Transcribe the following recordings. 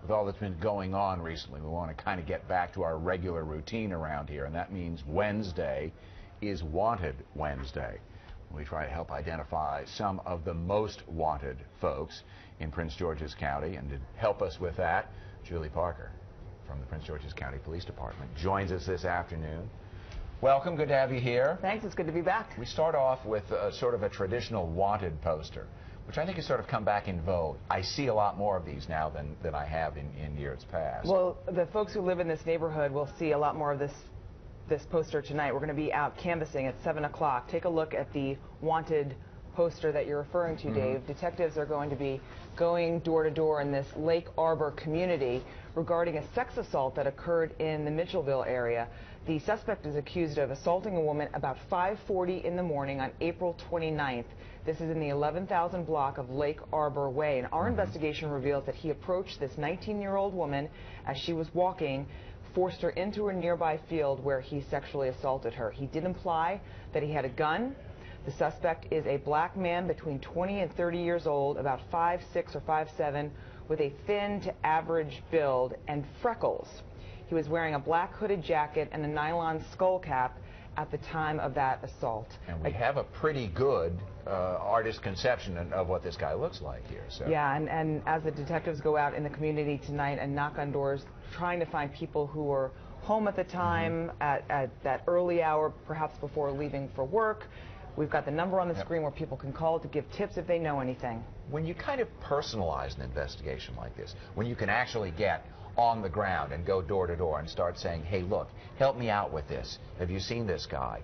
with all that's been going on recently, we want to kind of get back to our regular routine around here, and that means Wednesday is Wanted Wednesday. We try to help identify some of the most wanted folks in Prince George's County, and to help us with that, Julie Parker from the Prince George's County Police Department joins us this afternoon. Welcome, good to have you here. Thanks, it's good to be back. We start off with sort of a traditional wanted poster, which I think has sort of come back in vogue. I see a lot more of these now than I have in years past. Well, the folks who live in this neighborhood will see a lot more of this poster tonight. We're going to be out canvassing at 7 o'clock. Take a look at the wanted poster that you're referring to, Dave. Detectives are going to be going door to door in this Lake Arbor community regarding a sex assault that occurred in the Mitchellville area. The suspect is accused of assaulting a woman about 5:40 in the morning on April 29th. This is in the 11,000 block of Lake Arbor Way, and our investigation reveals that he approached this 19-year-old woman as she was walking, forced her into a nearby field where he sexually assaulted her. He did imply that he had a gun. The suspect is a black man between 20 and 30 years old, about 5'6" or 5'7", with a thin to average build and freckles. He was wearing a black hooded jacket and a nylon skull cap at the time of that assault. And we have a pretty good artist conception of what this guy looks like here. So. Yeah, and as the detectives go out in the community tonight and knock on doors, trying to find people who are home at the time, at that early hour, perhaps before leaving for work. We've got the number on the screen where people can call to give tips if they know anything. When you kind of personalize an investigation like this, when you can actually get on the ground and go door to door and start saying, hey, look, help me out with this. Have you seen this guy?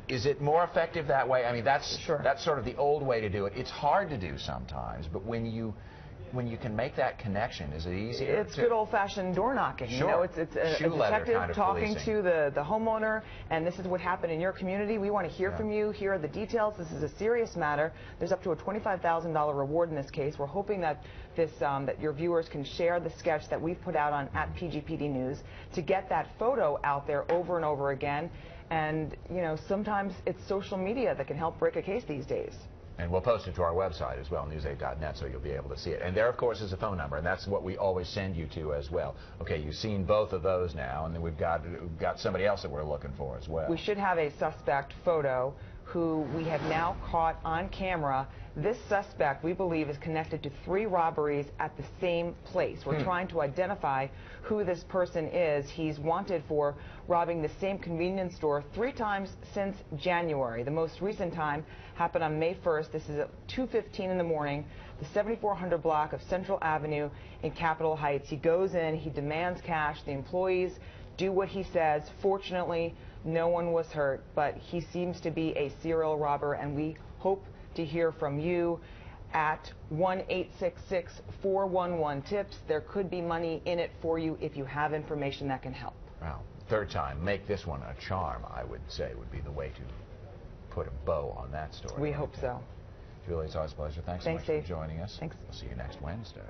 Is it more effective that way? I mean, that's sort of the old way to do it. It's hard to do sometimes, but when you can make that connection, is it easier? It's good old-fashioned door knocking. Sure. You know, it's a detective kind of talking policing. to the homeowner, and this is what happened in your community. We want to hear from you. Here are the details. This is a serious matter. There's up to a $25,000 reward in this case. We're hoping that that your viewers can share the sketch that we've put out on @PGPD News to get that photo out there over and over again. And you know, sometimes it's social media that can help break a case these days. And we'll post it to our website as well, news8.net, so you'll be able to see it. And there, of course, is a phone number, and that's what we always send you to as well. Okay, you've seen both of those now, and then we've got somebody else that we're looking for as well. We should have a suspect photo who we have now caught on camera. This suspect, we believe, is connected to 3 robberies at the same place. We're trying to identify who this person is. He's wanted for robbing the same convenience store 3 times since January. The most recent time happened on May 1st. This is at 2:15 in the morning, the 7400 block of Central Avenue in Capitol Heights. He goes in, he demands cash. The employees do what he says. Fortunately, no one was hurt, but he seems to be a serial robber, and we hope to hear from you at 1-866-411-TIPS. There could be money in it for you if you have information that can help. Well, third time, make this one a charm, I would say, would be the way to put a bow on that story. We hope so. Julie, it's always a pleasure. Thanks so much Dave. for joining us. Thanks. We'll see you next Wednesday.